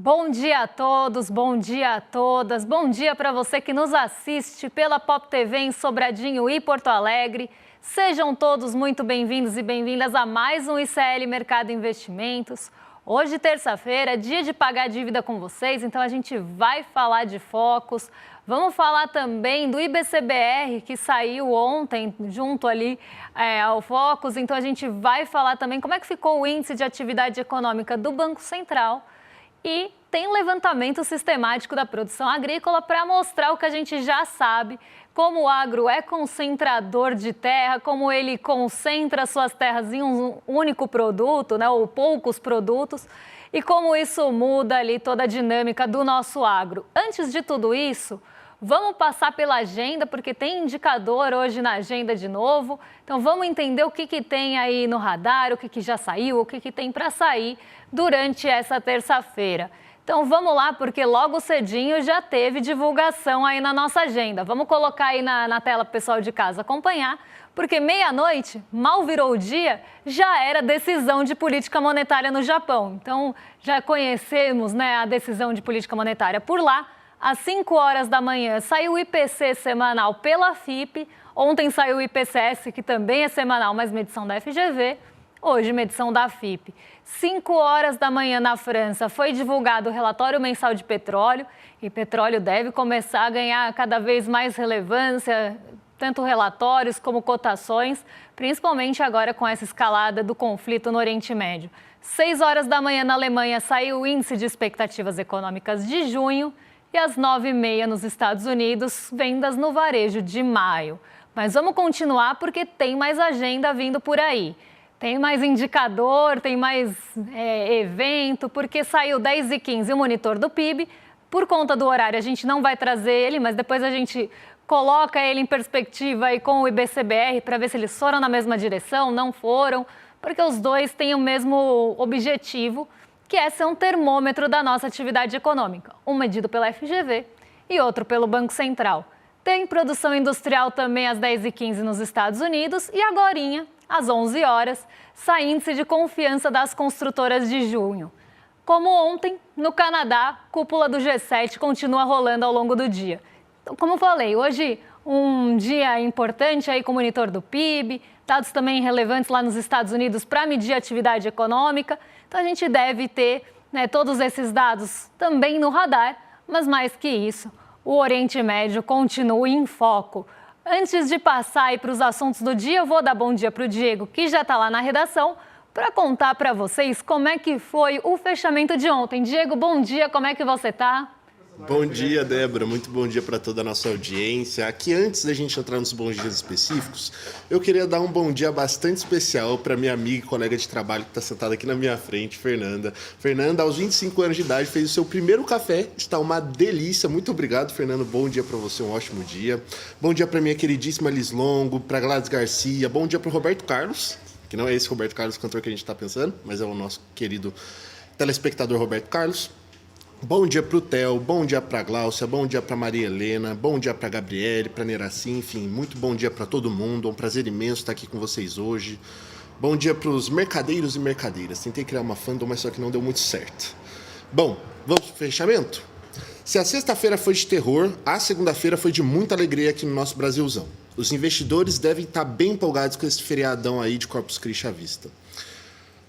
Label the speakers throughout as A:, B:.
A: Bom dia a todos, bom dia a todas, bom dia para você que nos assiste pela Pop TV em Sobradinho e Porto Alegre. Sejam todos muito bem-vindos e bem-vindas a mais um ICL Mercado Investimentos. Hoje, terça-feira, é dia de pagar dívida com vocês, então a gente vai falar de focos. Vamos falar também do IBCBR, que saiu ontem junto ali ao Focus. Então a gente vai falar também como é que ficou o índice de atividade econômica do Banco Central. E tem um levantamento sistemático da produção agrícola para mostrar o que a gente já sabe, como o agro é concentrador de terra, como ele concentra suas terras em um único produto, né, ou poucos produtos, e como isso muda ali toda a dinâmica do nosso agro. Antes de tudo isso, vamos passar pela agenda, porque tem indicador hoje na agenda de novo. Então vamos entender o que tem aí no radar, o que já saiu, o que tem para sair durante essa terça-feira. Então vamos lá, porque logo cedinho já teve divulgação aí na nossa agenda. Vamos colocar aí na tela para o pessoal de casa acompanhar, porque meia-noite, mal virou o dia, já era decisão de política monetária no Japão. Então já conhecemos, né, a decisão de política monetária por lá. Às 5 horas da manhã saiu o IPC semanal pela FIPE. Ontem saiu o IPCS, que também é semanal, mas medição da FGV. Hoje, medição da FIPE. 5 horas da manhã na França foi divulgado o relatório mensal de petróleo. E petróleo deve começar a ganhar cada vez mais relevância, tanto relatórios como cotações, principalmente agora com essa escalada do conflito no Oriente Médio. 6 horas da manhã na Alemanha saiu o índice de expectativas econômicas de junho. E às 9h30 nos Estados Unidos, vendas no varejo de maio. Mas vamos continuar porque tem mais agenda vindo por aí. Tem mais indicador, tem mais evento, porque saiu 10h15 o monitor do PIB. Por conta do horário, a gente não vai trazer ele, mas depois a gente coloca ele em perspectiva aí com o IBCBR para ver se eles foram na mesma direção, não foram, porque os dois têm o mesmo objetivo, que é ser um termômetro da nossa atividade econômica, um medido pela FGV e outro pelo Banco Central. Tem produção industrial também às 10h15 nos Estados Unidos e agorinha, às 11 horas, sai índice de confiança das construtoras de junho. Como ontem, no Canadá, cúpula do G7 continua rolando ao longo do dia. Então, como eu falei, hoje um dia importante aí com o monitor do PIB, dados também relevantes lá nos Estados Unidos para medir a atividade econômica. Então a gente deve ter, né, todos esses dados também no radar, mas mais que isso, o Oriente Médio continua em foco. Antes de passar aí para os assuntos do dia, eu vou dar bom dia para o Diego, que já está lá na redação, para contar para vocês como é que foi o fechamento de ontem. Diego, bom dia, como é que você está?
B: Bom dia, Débora. Muito bom dia para toda a nossa audiência. Aqui, antes da gente entrar nos bons dias específicos, eu queria dar um bom dia bastante especial para minha amiga e colega de trabalho que está sentada aqui na minha frente, Fernanda. Fernanda, aos 25 anos de idade, fez o seu primeiro café. Está uma delícia. Muito obrigado, Fernando. Bom dia para você, um ótimo dia. Bom dia para minha queridíssima Liz Longo, para Gladys Garcia. Bom dia para o Roberto Carlos, que não é esse Roberto Carlos, cantor que a gente está pensando, mas é o nosso querido telespectador Roberto Carlos. Bom dia para o Theo, bom dia para a Gláucia, bom dia para Maria Helena, bom dia para a Gabriele, para a Neraci, enfim, muito bom dia para todo mundo. É um prazer imenso estar aqui com vocês hoje. Bom dia para os mercadeiros e mercadeiras. Tentei criar uma fandom, mas só que não deu muito certo. Bom, vamos para o fechamento? Se a sexta-feira foi de terror, a segunda-feira foi de muita alegria aqui no nosso Brasilzão. Os investidores devem estar bem empolgados com esse feriadão aí de Corpus Christi à vista.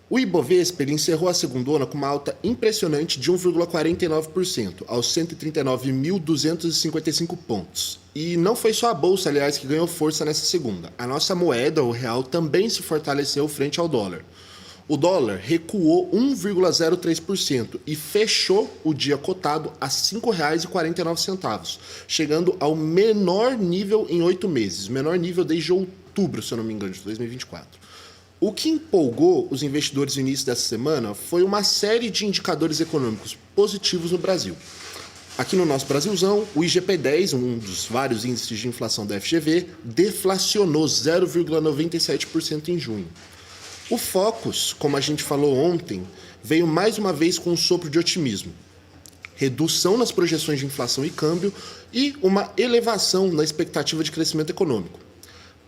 B: O Ibovespa encerrou a segundona com uma alta impressionante de 1,49%, aos 139.255 pontos. E não foi só a Bolsa, aliás, que ganhou força nessa segunda. A nossa moeda, o real, também se fortaleceu frente ao dólar. O dólar recuou 1,03% e fechou o dia cotado a R$ 5,49, chegando ao menor nível em 8 meses, menor nível desde outubro, se eu não me engano, de 2024. O que empolgou os investidores no início dessa semana foi uma série de indicadores econômicos positivos no Brasil. Aqui no nosso Brasilzão, o IGP-10, um dos vários índices de inflação da FGV, deflacionou 0,97% em junho. O Focus, como a gente falou ontem, veio mais uma vez com um sopro de otimismo. Redução nas projeções de inflação e câmbio e uma elevação na expectativa de crescimento econômico.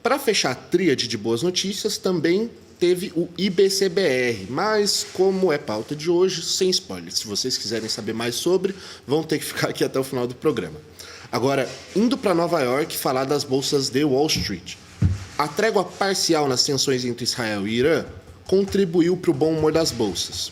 B: Para fechar a tríade de boas notícias, também teve o IBCBR, mas como é pauta de hoje, sem spoiler. Se vocês quiserem saber mais sobre, vão ter que ficar aqui até o final do programa. Agora, indo para Nova York falar das bolsas de Wall Street. A trégua parcial nas tensões entre Israel e Irã contribuiu para o bom humor das bolsas.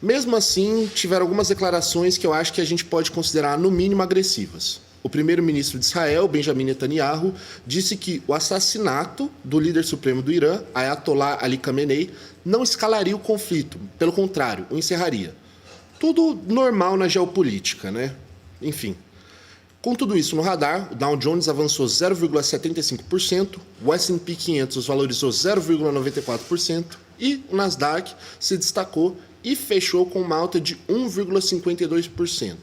B: Mesmo assim, tiveram algumas declarações que eu acho que a gente pode considerar, no mínimo, agressivas. O primeiro-ministro de Israel, Benjamin Netanyahu, disse que o assassinato do líder supremo do Irã, Ayatollah Ali Khamenei, não escalaria o conflito, pelo contrário, o encerraria. Tudo normal na geopolítica, né? Enfim. Com tudo isso no radar, o Dow Jones avançou 0,75%, o S&P 500 valorizou 0,94% e o Nasdaq se destacou e fechou com uma alta de 1,52%.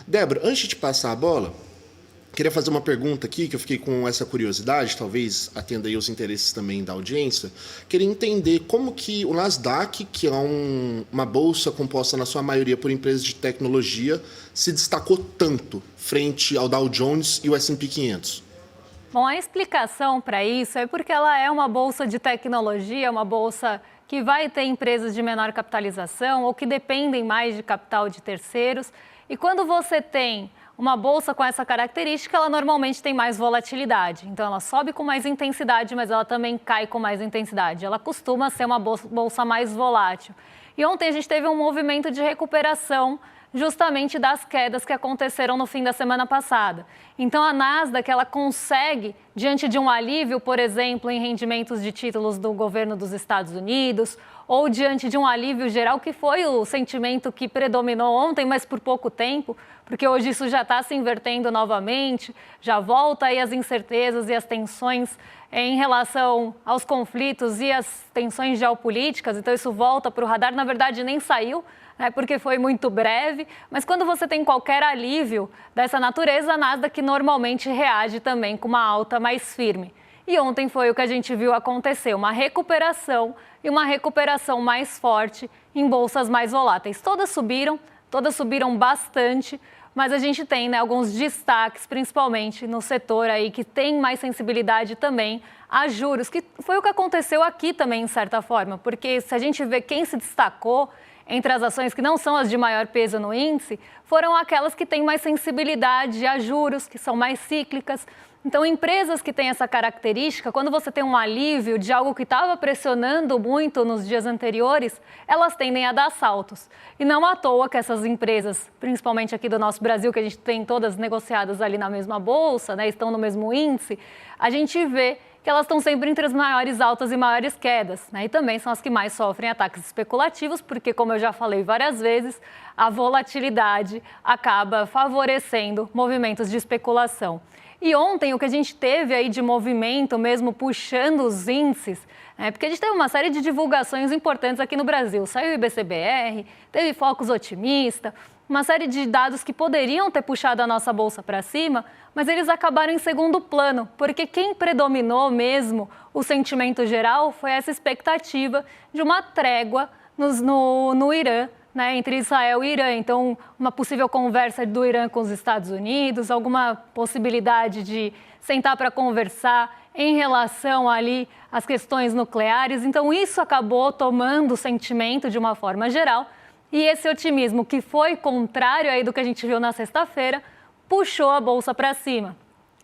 B: Débora, antes de passar a bola, queria fazer uma pergunta aqui, que eu fiquei com essa curiosidade, talvez atenda aí os interesses também da audiência. Queria entender como que o Nasdaq, que é uma bolsa composta na sua maioria por empresas de tecnologia, se destacou tanto frente ao Dow Jones e o S&P 500.
A: Bom, a explicação para isso é porque ela é uma bolsa de tecnologia, uma bolsa que vai ter empresas de menor capitalização ou que dependem mais de capital de terceiros. E quando você tem uma bolsa com essa característica, ela normalmente tem mais volatilidade. Então, ela sobe com mais intensidade, mas ela também cai com mais intensidade. Ela costuma ser uma bolsa mais volátil. E ontem a gente teve um movimento de recuperação justamente das quedas que aconteceram no fim da semana passada. Então, a Nasdaq, ela consegue, diante de um alívio, por exemplo, em rendimentos de títulos do governo dos Estados Unidos, ou diante de um alívio geral, que foi o sentimento que predominou ontem, mas por pouco tempo, porque hoje isso já está se invertendo novamente, já volta aí as incertezas e as tensões em relação aos conflitos e as tensões geopolíticas, então isso volta para o radar, na verdade nem saiu, porque foi muito breve, mas quando você tem qualquer alívio dessa natureza, a Nasdaq normalmente reage também com uma alta mais firme. E ontem foi o que a gente viu acontecer, uma recuperação e uma recuperação mais forte em bolsas mais voláteis. Todas subiram bastante, mas a gente tem alguns destaques, principalmente no setor aí que tem mais sensibilidade também a juros, que foi o que aconteceu aqui também, em certa forma, porque se a gente vê quem se destacou entre as ações que não são as de maior peso no índice, foram aquelas que têm mais sensibilidade a juros, que são mais cíclicas. Então, empresas que têm essa característica, quando você tem um alívio de algo que estava pressionando muito nos dias anteriores, elas tendem a dar saltos. E não à toa que essas empresas, principalmente aqui do nosso Brasil, que a gente tem todas negociadas ali na mesma bolsa, estão no mesmo índice, a gente vê que elas estão sempre entre as maiores altas e maiores quedas, E também são as que mais sofrem ataques especulativos, porque, como eu já falei várias vezes, a volatilidade acaba favorecendo movimentos de especulação. E ontem o que a gente teve aí de movimento mesmo puxando os índices, porque a gente teve uma série de divulgações importantes aqui no Brasil. Saiu o IBCBR, teve Focus otimista, uma série de dados que poderiam ter puxado a nossa bolsa para cima, mas eles acabaram em segundo plano, porque quem predominou mesmo o sentimento geral foi essa expectativa de uma trégua no Irã, entre Israel e Irã. Então, uma possível conversa do Irã com os Estados Unidos, alguma possibilidade de sentar para conversar em relação ali às questões nucleares. Então, isso acabou tomando o sentimento de uma forma geral. E esse otimismo, que foi contrário aí do que a gente viu na sexta-feira, puxou a bolsa para cima.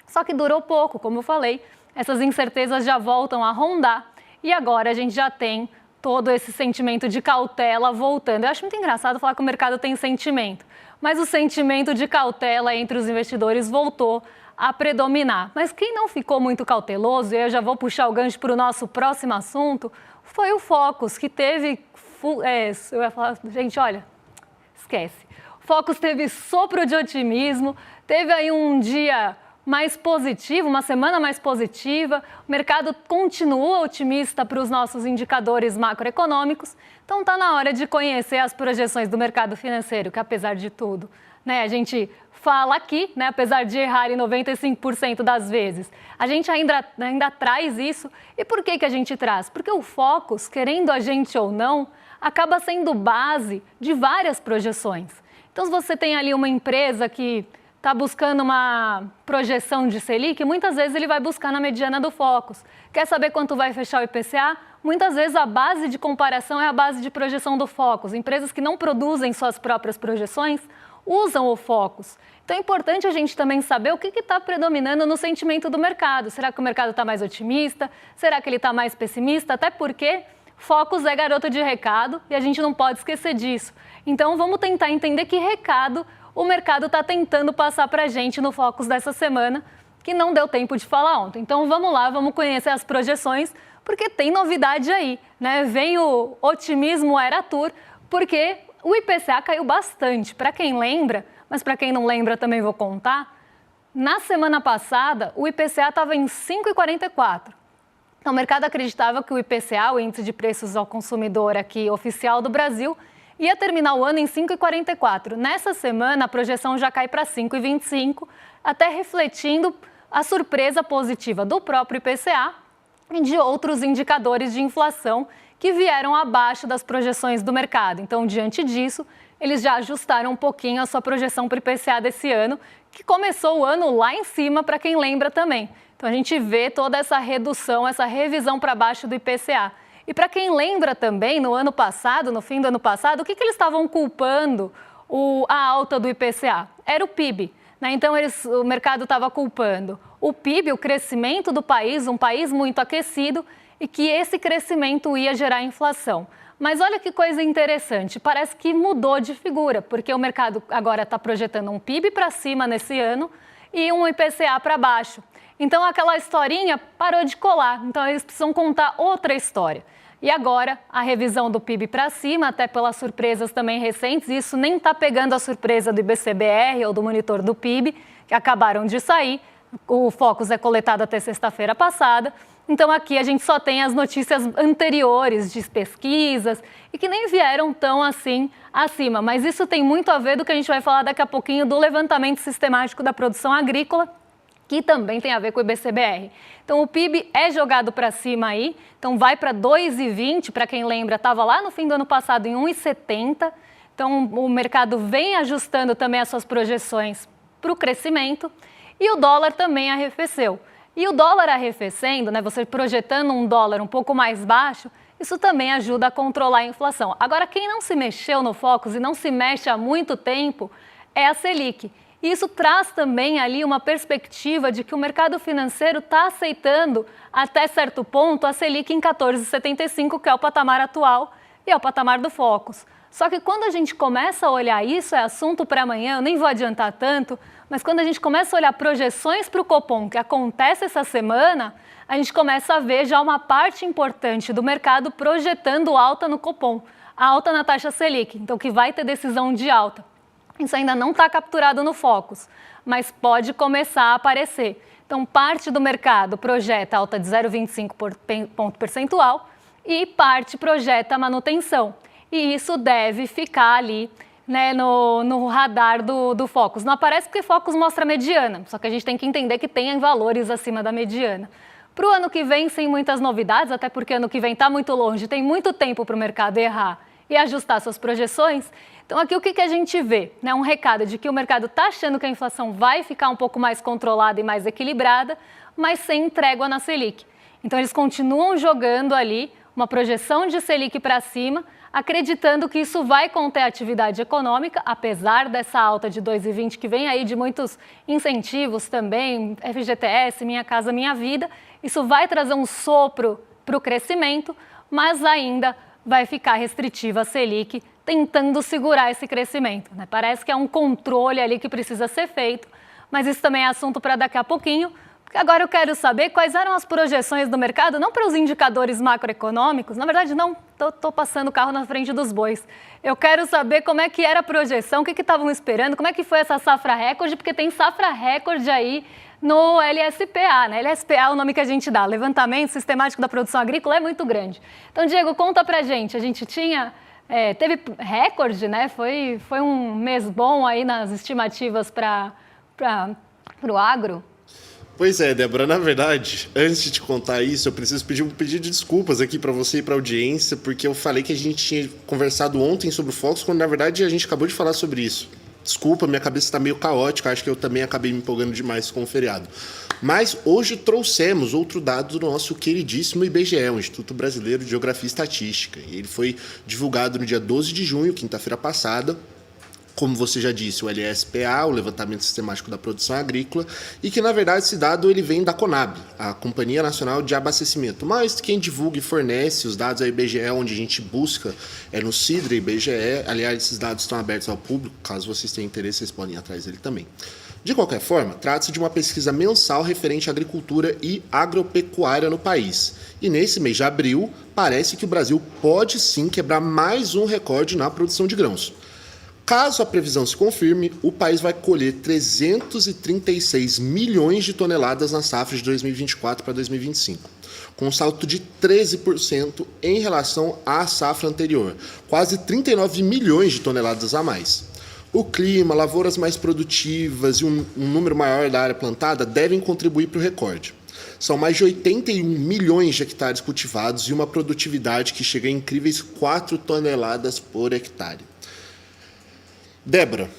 A: Só que durou pouco, como eu falei, essas incertezas já voltam a rondar e agora a gente já tem todo esse sentimento de cautela voltando. Eu acho muito engraçado falar que o mercado tem sentimento, mas o sentimento de cautela entre os investidores voltou a predominar. Mas quem não ficou muito cauteloso, e eu já vou puxar o gancho para o nosso próximo assunto, foi o Focus, que teve... eu ia falar, gente, olha, esquece. O Focus teve sopro de otimismo, teve aí um dia mais positivo, uma semana mais positiva, o mercado continua otimista para os nossos indicadores macroeconômicos, então está na hora de conhecer as projeções do mercado financeiro, que apesar de tudo, a gente fala aqui, apesar de errar em 95% das vezes, a gente ainda traz isso. E por que a gente traz? Porque o Focus, querendo a gente ou não, acaba sendo base de várias projeções. Então, se você tem ali uma empresa que está buscando uma projeção de Selic, muitas vezes ele vai buscar na mediana do Focus. Quer saber quanto vai fechar o IPCA? Muitas vezes a base de comparação é a base de projeção do Focus. Empresas que não produzem suas próprias projeções usam o Focus. Então é importante a gente também saber o que está predominando no sentimento do mercado. Será que o mercado está mais otimista? Será que ele está mais pessimista? Até porque Focus é garota de recado e a gente não pode esquecer disso. Então vamos tentar entender que recado o mercado está tentando passar para a gente no Focus dessa semana, que não deu tempo de falar ontem. Então vamos lá, vamos conhecer as projeções, porque tem novidade aí, né? Vem o otimismo Eratur, porque o IPCA caiu bastante. Para quem lembra, mas para quem não lembra também vou contar, na semana passada o IPCA estava em 5,44. Então o mercado acreditava que o IPCA, o Índice de Preços ao Consumidor aqui oficial do Brasil, ia terminar o ano em 5,44. Nessa semana, a projeção já cai para 5,25, até refletindo a surpresa positiva do próprio IPCA e de outros indicadores de inflação que vieram abaixo das projeções do mercado. Então, diante disso, eles já ajustaram um pouquinho a sua projeção para o IPCA desse ano, que começou o ano lá em cima, para quem lembra também. Então, a gente vê toda essa redução, essa revisão para baixo do IPCA. E para quem lembra também, no ano passado, no fim do ano passado, o que eles estavam culpando a alta do IPCA? Era o PIB. Né? Então, o mercado estava culpando o PIB, o crescimento do país, um país muito aquecido, e que esse crescimento ia gerar inflação. Mas olha que coisa interessante, parece que mudou de figura, porque o mercado agora está projetando um PIB para cima nesse ano e um IPCA para baixo. Então, aquela historinha parou de colar. Então, eles precisam contar outra história. E agora, a revisão do PIB para cima, até pelas surpresas também recentes, isso nem está pegando a surpresa do IBCBR ou do monitor do PIB, que acabaram de sair. O Focus é coletado até sexta-feira passada. Então, aqui a gente só tem as notícias anteriores de pesquisas e que nem vieram tão assim acima. Mas isso tem muito a ver do que a gente vai falar daqui a pouquinho do levantamento sistemático da produção agrícola, que também tem a ver com o IBCBR. Então, o PIB é jogado para cima aí, então vai para 2,20, para quem lembra, estava lá no fim do ano passado em 1,70. Então, o mercado vem ajustando também as suas projeções para o crescimento e o dólar também arrefeceu. E o dólar arrefecendo, né, você projetando um dólar um pouco mais baixo, isso também ajuda a controlar a inflação. Agora, quem não se mexeu no Focus e não se mexe há muito tempo é a Selic. E isso traz também ali uma perspectiva de que o mercado financeiro está aceitando, até certo ponto, a Selic em 14,75, que é o patamar atual e é o patamar do Focus. Só que quando a gente começa a olhar isso, é assunto para amanhã, eu nem vou adiantar tanto, mas quando a gente começa a olhar projeções para o Copom, que acontece essa semana, a gente começa a ver já uma parte importante do mercado projetando alta no Copom, alta na taxa Selic, então que vai ter decisão de alta. Isso ainda não está capturado no Focus, mas pode começar a aparecer. Então, parte do mercado projeta alta de 0,25 ponto percentual e parte projeta manutenção. E isso deve ficar ali, né, no radar do Focus. Não aparece porque Focus mostra a mediana, só que a gente tem que entender que tem valores acima da mediana. Para o ano que vem, sem muitas novidades, até porque ano que vem está muito longe, tem muito tempo para o mercado errar e ajustar suas projeções. Então, aqui o que a gente vê? Né? Um recado de que o mercado está achando que a inflação vai ficar um pouco mais controlada e mais equilibrada, mas sem trégua na Selic. Então, eles continuam jogando ali uma projeção de Selic para cima, acreditando que isso vai conter a atividade econômica, apesar dessa alta de 2,20 que vem aí de muitos incentivos também, FGTS, Minha Casa Minha Vida. Isso vai trazer um sopro para o crescimento, mas ainda vai ficar restritiva a Selic, tentando segurar esse crescimento. Né? Parece que é um controle ali que precisa ser feito, mas isso também é assunto para daqui a pouquinho, porque agora eu quero saber quais eram as projeções do mercado, não para os indicadores macroeconômicos, na verdade não, estou passando o carro na frente dos bois. Eu quero saber como é que era a projeção, o que estavam esperando, como é que foi essa safra recorde, porque tem safra recorde aí no LSPA, né? LSPA é o nome que a gente dá, Levantamento Sistemático da Produção Agrícola, é muito grande. Então, Diego, conta pra gente, a gente teve recorde, né? Foi um mês bom aí nas estimativas para o agro?
B: Pois é, Débora, na verdade, antes de te contar isso, eu preciso pedir um pedido de desculpas aqui para você e para a audiência, porque eu falei que a gente tinha conversado ontem sobre o Focus, quando na verdade a gente acabou de falar sobre isso. Desculpa, minha cabeça está meio caótica, acho que eu também acabei me empolgando demais com o feriado. Mas hoje trouxemos outro dado do nosso queridíssimo IBGE, o Instituto Brasileiro de Geografia e Estatística. Ele foi divulgado no dia 12 de junho, quinta-feira passada. Como você já disse, o LSPA, o Levantamento Sistemático da Produção Agrícola, e que, na verdade, esse dado ele vem da Conab, a Companhia Nacional de Abastecimento. Mas quem divulga e fornece os dados é o IBGE, onde a gente busca, é no CIDRA IBGE. Aliás, esses dados estão abertos ao público, caso vocês tenham interesse, vocês podem ir atrás dele também. De qualquer forma, trata-se de uma pesquisa mensal referente à agricultura e agropecuária no país. E nesse mês de abril, parece que o Brasil pode sim quebrar mais um recorde na produção de grãos. Caso a previsão se confirme, o país vai colher 336 milhões de toneladas na safra de 2024 para 2025, com um salto de 13% em relação à safra anterior, quase 39 milhões de toneladas a mais. O clima, lavouras mais produtivas e um número maior da área plantada devem contribuir para o recorde. São mais de 81 milhões de hectares cultivados e uma produtividade que chega a incríveis 4 toneladas por hectare. Débora,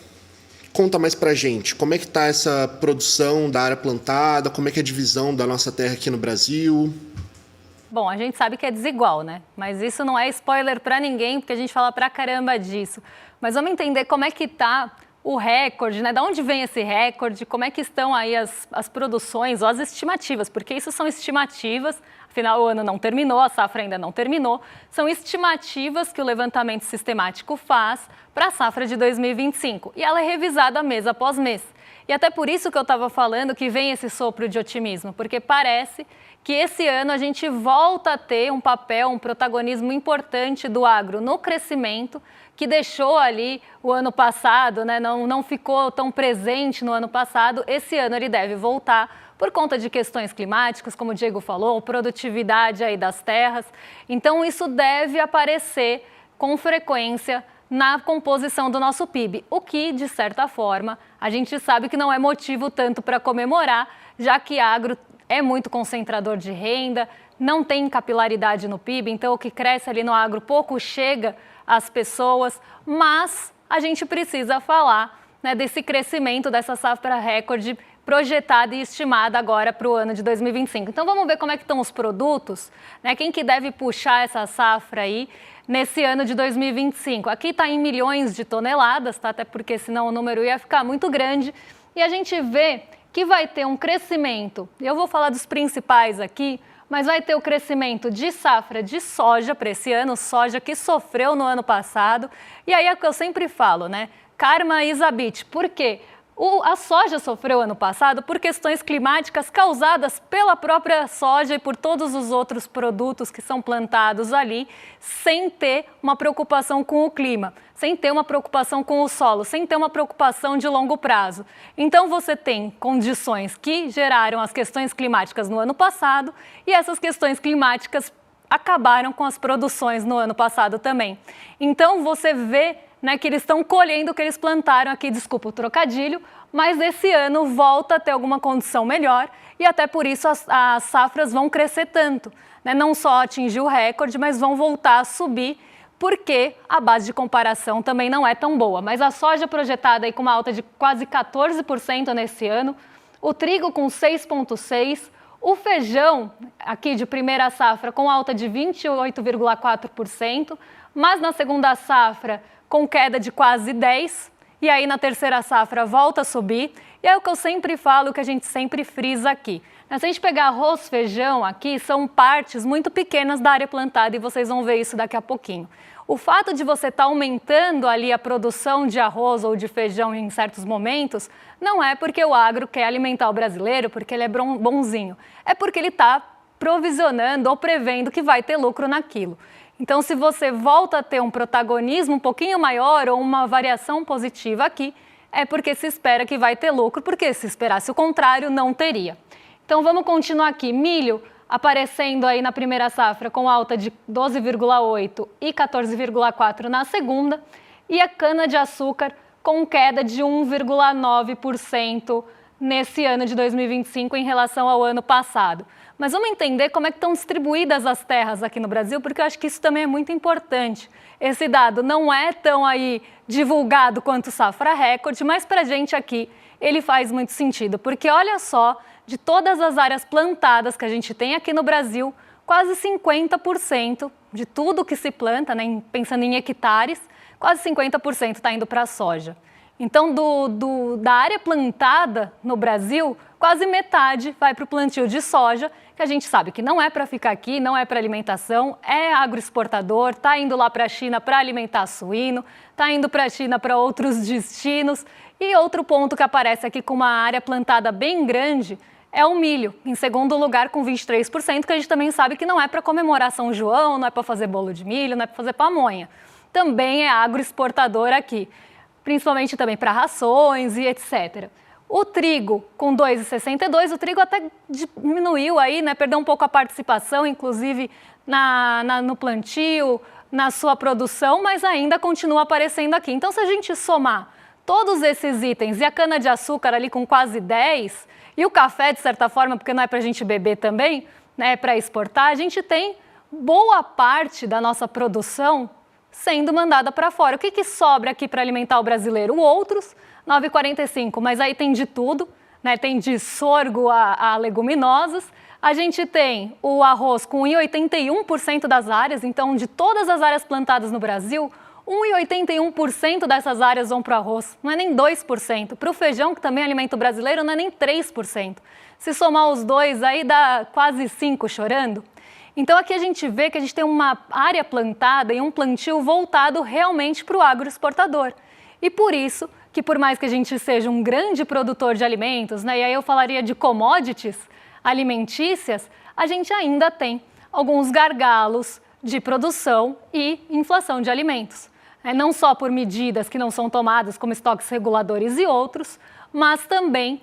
B: conta mais pra gente, como é que tá essa produção da área plantada, como é que é a divisão da nossa terra aqui no Brasil?
A: Bom, a gente sabe que é desigual, né? Mas isso não é spoiler para ninguém, porque a gente fala pra caramba disso. Mas vamos entender como é que tá o recorde, né? Da onde vem esse recorde, como é que estão aí as produções ou as estimativas, porque isso são estimativas, afinal o ano não terminou, a safra ainda não terminou, são estimativas que o levantamento sistemático faz para a safra de 2025 e ela é revisada mês após mês. E até por isso que eu estava falando que vem esse sopro de otimismo, porque parece que esse ano a gente volta a ter um papel, um protagonismo importante do agro no crescimento, que deixou ali o ano passado, né, não ficou tão presente no ano passado. Esse ano ele deve voltar por conta de questões climáticas, como o Diego falou, produtividade aí das terras. Então isso deve aparecer com frequência na composição do nosso PIB, o que, de certa forma, a gente sabe que não é motivo tanto para comemorar, já que agro é muito concentrador de renda, não tem capilaridade no PIB, então o que cresce ali no agro pouco chega às pessoas, mas a gente precisa falar, né, desse crescimento, dessa safra recorde projetada e estimada agora para o ano de 2025. Então vamos ver como é que estão os produtos, né? Quem que deve puxar essa safra aí nesse ano de 2025. Aqui está em milhões de toneladas, tá? Até porque senão o número ia ficar muito grande. E a gente vê que vai ter um crescimento, eu vou falar dos principais aqui, mas vai ter o crescimento de safra de soja para esse ano, soja que sofreu no ano passado. E aí é o que eu sempre falo, né? Karma is a bitch. Por quê? A soja sofreu ano passado por questões climáticas causadas pela própria soja e por todos os outros produtos que são plantados ali, sem ter uma preocupação com o clima, sem ter uma preocupação com o solo, sem ter uma preocupação de longo prazo. Então você tem condições que geraram as questões climáticas no ano passado e essas questões climáticas acabaram com as produções no ano passado também. Então você vê, né, que eles estão colhendo o que eles plantaram aqui, desculpa o trocadilho, mas esse ano volta a ter alguma condição melhor e até por isso as safras vão crescer tanto, né? Não só atingir o recorde, mas vão voltar a subir, porque a base de comparação também não é tão boa. Mas a soja projetada aí com uma alta de quase 14% nesse ano, o trigo com 6,6%, o feijão aqui de primeira safra com alta de 28,4%, mas na segunda safra com queda de quase 10%, e aí na terceira safra volta a subir. E é o que eu sempre falo, que a gente sempre frisa aqui. Se a gente pegar arroz, feijão aqui, são partes muito pequenas da área plantada e vocês vão ver isso daqui a pouquinho. O fato de você estar aumentando ali a produção de arroz ou de feijão em certos momentos, não é porque o agro quer alimentar o brasileiro, porque ele é bonzinho. É porque ele está provisionando ou prevendo que vai ter lucro naquilo. Então, se você volta a ter um protagonismo um pouquinho maior ou uma variação positiva aqui, é porque se espera que vai ter lucro, porque se esperasse o contrário, não teria. Então, vamos continuar aqui. Milho aparecendo aí na primeira safra com alta de 12,8% e 14,4% na segunda, e a cana-de-açúcar com queda de 1,9% nesse ano de 2025 em relação ao ano passado. Mas vamos entender como é que estão distribuídas as terras aqui no Brasil, porque eu acho que isso também é muito importante. Esse dado não é tão aí divulgado quanto o Safra Record, mas para a gente aqui ele faz muito sentido, porque olha só, de todas as áreas plantadas que a gente tem aqui no Brasil, quase 50% de tudo que se planta, né, pensando em hectares, quase 50% está indo para a soja. Então, da área plantada no Brasil, quase metade vai para o plantio de soja, que a gente sabe que não é para ficar aqui, não é para alimentação, é agroexportador, está indo lá para a China para alimentar suíno, está indo para a China para outros destinos. E outro ponto que aparece aqui com uma área plantada bem grande é o milho, em segundo lugar com 23%, que a gente também sabe que não é para comemorar São João, não é para fazer bolo de milho, não é para fazer pamonha. Também é agroexportador aqui, principalmente também para rações e etc. O trigo com 2,62, o trigo até diminuiu aí, né? Perdeu um pouco a participação, inclusive no plantio, na sua produção, mas ainda continua aparecendo aqui. Então, se a gente somar todos esses itens e a cana-de-açúcar ali com quase 10, e o café, de certa forma, porque não é para a gente beber também, né? É para exportar, a gente tem boa parte da nossa produção sendo mandada para fora. O que sobra aqui para alimentar o brasileiro? Outros, 9,45, mas aí tem de tudo, né? Tem de sorgo a leguminosas. A gente tem o arroz com 1,81% das áreas, então de todas as áreas plantadas no Brasil, 1,81% dessas áreas vão para o arroz, não é nem 2%. Para o feijão, que também alimenta o brasileiro, não é nem 3%. Se somar os dois, aí dá quase 5% chorando. Então aqui a gente vê que a gente tem uma área plantada e um plantio voltado realmente para o agroexportador. E por isso que por mais que a gente seja um grande produtor de alimentos, né, e aí eu falaria de commodities alimentícias, a gente ainda tem alguns gargalos de produção e inflação de alimentos. Não só por medidas que não são tomadas, como estoques reguladores e outros, mas também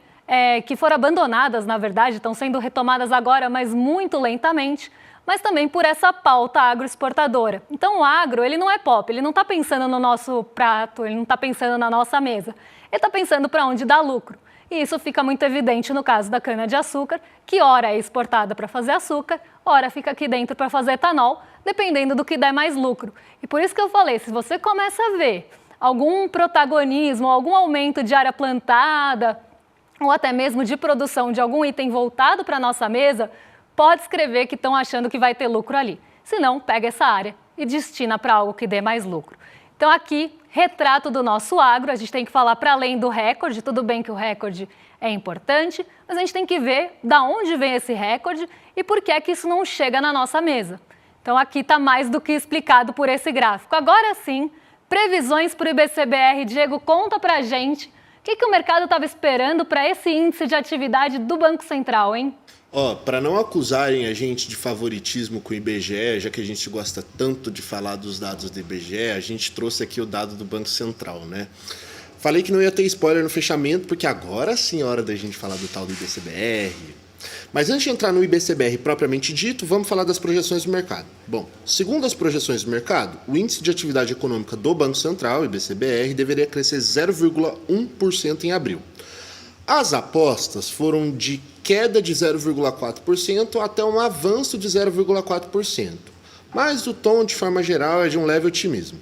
A: que foram abandonadas, na verdade, estão sendo retomadas agora, mas muito lentamente, mas também por essa pauta agroexportadora. Então o agro, ele não é pop, ele não está pensando no nosso prato, ele não está pensando na nossa mesa, ele está pensando para onde dá lucro. E isso fica muito evidente no caso da cana-de-açúcar, que ora é exportada para fazer açúcar, ora fica aqui dentro para fazer etanol, dependendo do que der mais lucro. E por isso que eu falei, se você começa a ver algum protagonismo, algum aumento de área plantada, ou até mesmo de produção de algum item voltado para a nossa mesa, pode escrever que estão achando que vai ter lucro ali. Se não, pega essa área e destina para algo que dê mais lucro. Então aqui, retrato do nosso agro, a gente tem que falar para além do recorde, tudo bem que o recorde é importante, mas a gente tem que ver da onde vem esse recorde e por que é que isso não chega na nossa mesa. Então aqui está mais do que explicado por esse gráfico. Agora sim, previsões para o IBCBR. Diego, conta para a gente o que o mercado estava esperando para esse índice de atividade do Banco Central, hein?
B: Para não acusarem a gente de favoritismo com o IBGE, já que a gente gosta tanto de falar dos dados do IBGE, a gente trouxe aqui o dado do Banco Central, né? Falei que não ia ter spoiler no fechamento, porque agora sim é hora da gente falar do tal do IBCBR. Mas antes de entrar no IBCBR propriamente dito, vamos falar das projeções do mercado. Bom, segundo as projeções do mercado, o Índice de Atividade Econômica do Banco Central, IBCBR, deveria crescer 0,1% em abril. As apostas foram de queda de 0,4% até um avanço de 0,4%. Mas o tom, de forma geral, é de um leve otimismo.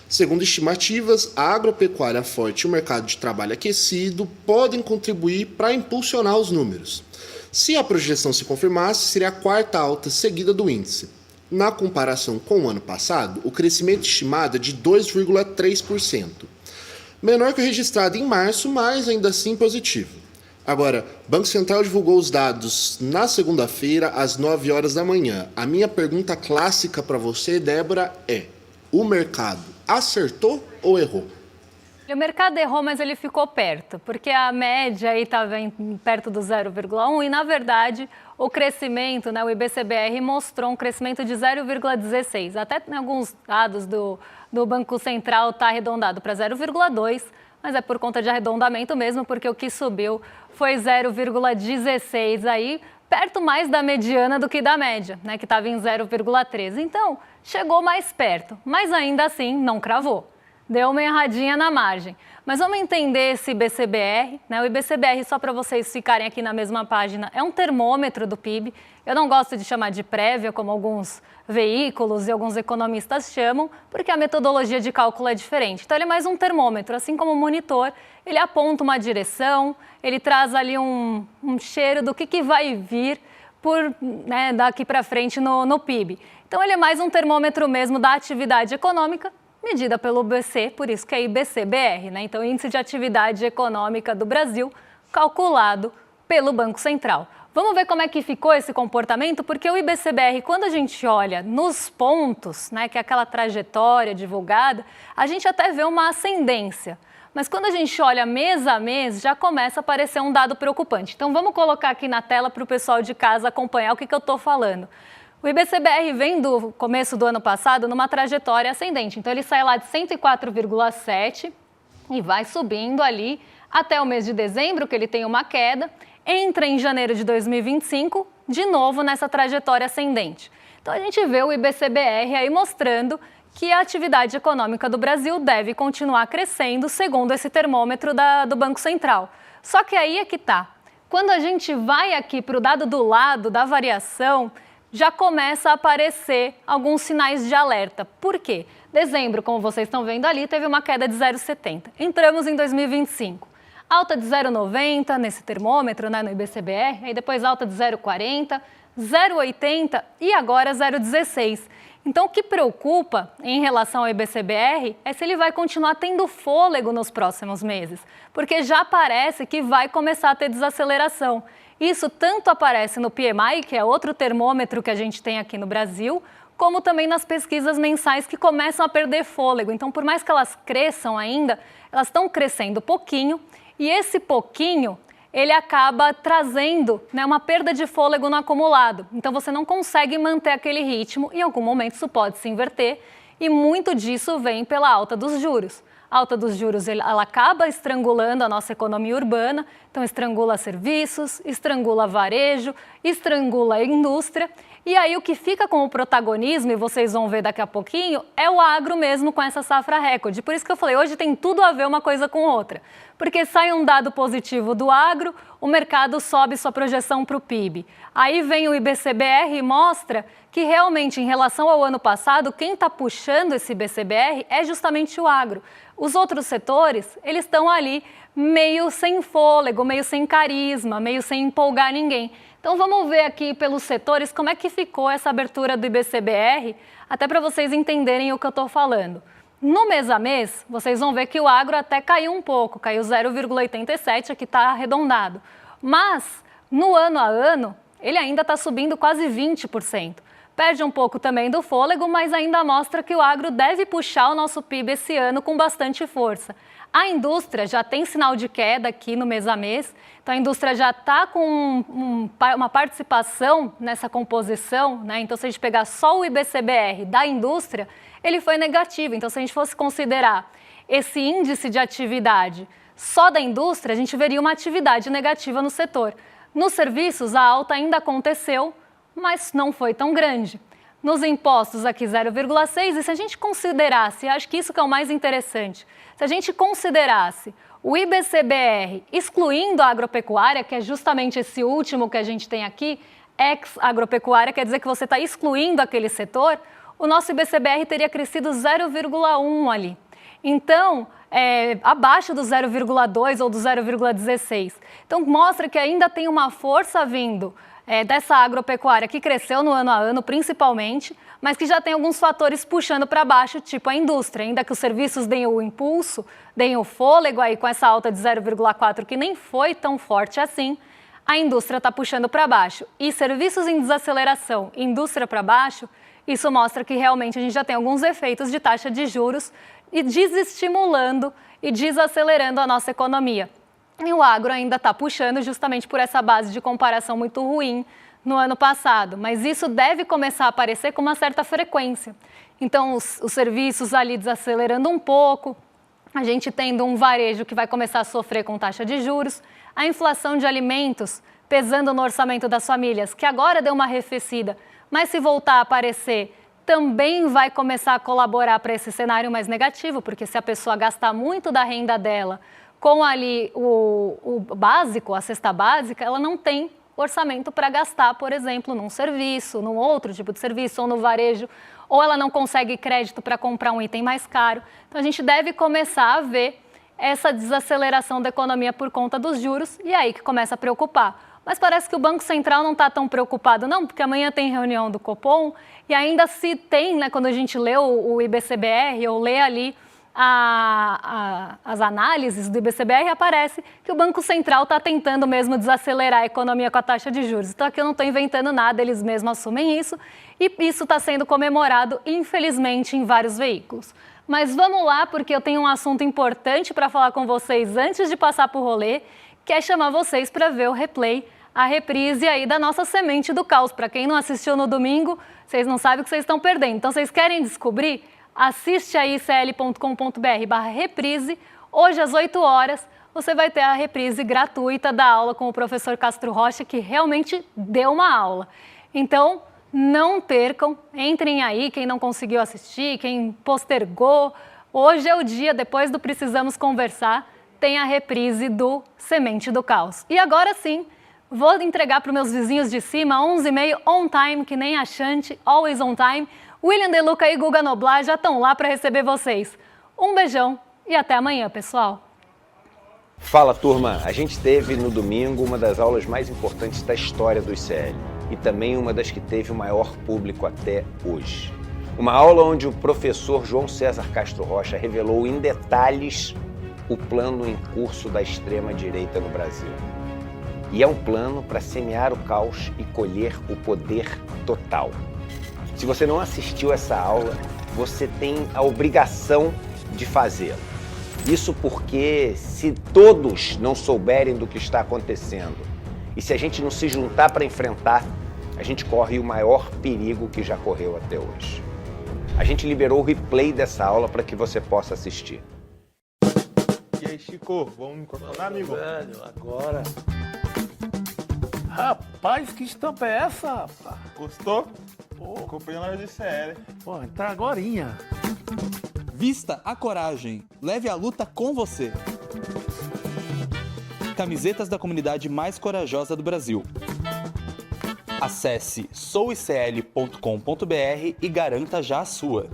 B: Segundo estimativas, a agropecuária forte e o mercado de trabalho aquecido podem contribuir para impulsionar os números. Se a projeção se confirmasse, seria a quarta alta seguida do índice. Na comparação com o ano passado, o crescimento estimado é de 2,3%. Menor que o registrado em março, mas ainda assim positivo. Agora, o Banco Central divulgou os dados na segunda-feira, às 9 horas da manhã. A minha pergunta clássica para você, Débora, é: o mercado acertou ou errou?
A: O mercado errou, mas ele ficou perto, porque a média estava perto do 0,1 e, na verdade, o crescimento, né, o IBCBR mostrou um crescimento de 0,16. Até em alguns dados do Banco Central está arredondado para 0,2, mas é por conta de arredondamento mesmo, porque o que subiu foi 0,16 aí, perto mais da mediana do que da média, né, que estava em 0,13. Então, chegou mais perto, mas ainda assim não cravou. deu uma erradinha na margem. Mas vamos entender esse IBCBR, né? O IBCBR, só para vocês ficarem aqui na mesma página, é um termômetro do PIB. Eu não gosto de chamar de prévia, como alguns veículos e alguns economistas chamam, porque a metodologia de cálculo é diferente. Então, ele é mais um termômetro, assim como o monitor, ele aponta uma direção, ele traz ali um cheiro do que vai vir daqui para frente no PIB. Então, ele é mais um termômetro mesmo da atividade econômica, medida pelo BC, por isso que é IBCBR, né? Então, Índice de Atividade Econômica do Brasil, calculado pelo Banco Central. Vamos ver como é que ficou esse comportamento, porque o IBCBR, quando a gente olha nos pontos, né, que é aquela trajetória divulgada, a gente até vê uma ascendência. Mas quando a gente olha mês a mês, já começa a aparecer um dado preocupante. Então, vamos colocar aqui na tela para o pessoal de casa acompanhar o que eu estou falando. O IBCBR vem do começo do ano passado numa trajetória ascendente. Então, ele sai lá de 104,7 e vai subindo ali até o mês de dezembro, que ele tem uma queda. Entra em janeiro de 2025, de novo nessa trajetória ascendente. Então, a gente vê o IBCBR aí mostrando que a atividade econômica do Brasil deve continuar crescendo, segundo esse termômetro do Banco Central. Só que aí é que está. Quando a gente vai aqui para o dado do lado da variação, já começa a aparecer alguns sinais de alerta. Por quê? Dezembro, como vocês estão vendo ali, teve uma queda de 0,70. Entramos em 2025. Alta de 0,90 nesse termômetro, né, no IBCBR, aí depois alta de 0,40, 0,80 e agora 0,16. Então, o que preocupa em relação ao IBCBR é se ele vai continuar tendo fôlego nos próximos meses, porque já parece que vai começar a ter desaceleração. Isso tanto aparece no PMI, que é outro termômetro que a gente tem aqui no Brasil, como também nas pesquisas mensais que começam a perder fôlego. Então, por mais que elas cresçam ainda, elas estão crescendo pouquinho, e esse pouquinho ele acaba trazendo, né, uma perda de fôlego no acumulado. Então, você não consegue manter aquele ritmo, em algum momento isso pode se inverter, e muito disso vem pela alta dos juros. A alta dos juros ela acaba estrangulando a nossa economia urbana, então estrangula serviços, estrangula varejo, estrangula a indústria. E aí o que fica com o protagonismo, e vocês vão ver daqui a pouquinho, é o agro mesmo com essa safra recorde. Por isso que eu falei, hoje tem tudo a ver uma coisa com outra. Porque sai um dado positivo do agro, o mercado sobe sua projeção para o PIB. Aí vem o IBCBR e mostra que realmente, em relação ao ano passado, quem está puxando esse IBCBR é justamente o agro. Os outros setores, eles estão ali meio sem fôlego, meio sem carisma, meio sem empolgar ninguém. Então vamos ver aqui pelos setores como é que ficou essa abertura do IBCBR, até para vocês entenderem o que eu estou falando. No mês a mês, vocês vão ver que o agro até caiu um pouco, caiu 0,87, aqui está arredondado. Mas, no ano a ano, ele ainda está subindo quase 20%. Perde um pouco também do fôlego, mas ainda mostra que o agro deve puxar o nosso PIB esse ano com bastante força. A indústria já tem sinal de queda aqui no mês a mês, então a indústria já está com uma participação nessa composição, né? Então, se a gente pegar só o IBCBR da indústria, ele foi negativo. Então, se a gente fosse considerar esse índice de atividade só da indústria, a gente veria uma atividade negativa no setor. Nos serviços, a alta ainda aconteceu, mas não foi tão grande. Nos impostos aqui 0,6, e se a gente considerasse, acho que isso que é o mais interessante, se a gente considerasse o IBCBR excluindo a agropecuária, que é justamente esse último que a gente tem aqui, ex-agropecuária, quer dizer que você está excluindo aquele setor, o nosso IBCBR teria crescido 0,1 ali. Então, abaixo do 0,2 ou do 0,16. Então, mostra que ainda tem uma força vindo dessa agropecuária que cresceu no ano a ano, principalmente, mas que já tem alguns fatores puxando para baixo, tipo a indústria. Ainda que os serviços deem o impulso, deem o fôlego aí com essa alta de 0,4, que nem foi tão forte assim, a indústria está puxando para baixo. E serviços em desaceleração, indústria para baixo, isso mostra que realmente a gente já tem alguns efeitos de taxa de juros e desestimulando e desacelerando a nossa economia. E o agro ainda está puxando justamente por essa base de comparação muito ruim no ano passado, mas isso deve começar a aparecer com uma certa frequência. Então, os serviços ali desacelerando um pouco, a gente tendo um varejo que vai começar a sofrer com taxa de juros, a inflação de alimentos pesando no orçamento das famílias, que agora deu uma arrefecida, mas se voltar a aparecer, também vai começar a colaborar para esse cenário mais negativo, porque se a pessoa gastar muito da renda dela com ali o básico, a cesta básica, ela não tem orçamento para gastar, por exemplo, num serviço, num outro tipo de serviço, ou no varejo, ou ela não consegue crédito para comprar um item mais caro. Então, a gente deve começar a ver essa desaceleração da economia por conta dos juros, e é aí que começa a preocupar. Mas parece que o Banco Central não está tão preocupado, não, porque amanhã tem reunião do Copom, e ainda se tem, né, quando a gente lê o IBCBR, ou lê ali as análises do IBCBR, aparece que o Banco Central está tentando mesmo desacelerar a economia com a taxa de juros. Então, aqui eu não estou inventando nada, eles mesmos assumem isso, e isso está sendo comemorado, infelizmente, em vários veículos. Mas vamos lá, porque eu tenho um assunto importante para falar com vocês antes de passar para o rolê, que é chamar vocês para ver o replay, a reprise aí da nossa Semente do Caos. Para quem não assistiu no domingo, vocês não sabem o que vocês estão perdendo. Então, vocês querem descobrir? Assiste aí cl.com.br/reprise. Hoje, às 8 horas, você vai ter a reprise gratuita da aula com o professor Castro Rocha, que realmente deu uma aula. Então, não percam, entrem aí, quem não conseguiu assistir, quem postergou. Hoje é o dia, depois do Precisamos Conversar, tem a reprise do Semente do Caos. E agora sim, vou entregar para os meus vizinhos de cima, 11h30, on time, que nem a Xante, always on time. William De Luca e Guga Noblar já estão lá para receber vocês. Um beijão e até amanhã, pessoal.
C: Fala, turma! A gente teve no domingo uma das aulas mais importantes da história do ICL e também uma das que teve o maior público até hoje. Uma aula onde o professor João César Castro Rocha revelou em detalhes o plano em curso da extrema-direita no Brasil. E é um plano para semear o caos e colher o poder total. Se você não assistiu essa aula, você tem a obrigação de fazê-lo. Isso porque se todos não souberem do que está acontecendo e se a gente não se juntar para enfrentar, a gente corre o maior perigo que já correu até hoje. A gente liberou o replay dessa aula para que você possa assistir.
D: E aí, Chico, vamos incorporar, amigo?
E: Velho, agora. Rapaz, que estampa é essa, rapaz?
D: Gostou?
E: Pô,
D: Comprei na loja de CL.
E: pô, entrar agorinha.
F: Vista a coragem. Leve a luta com você. Camisetas da comunidade mais corajosa do Brasil. Acesse souicl.com.br e garanta já a sua.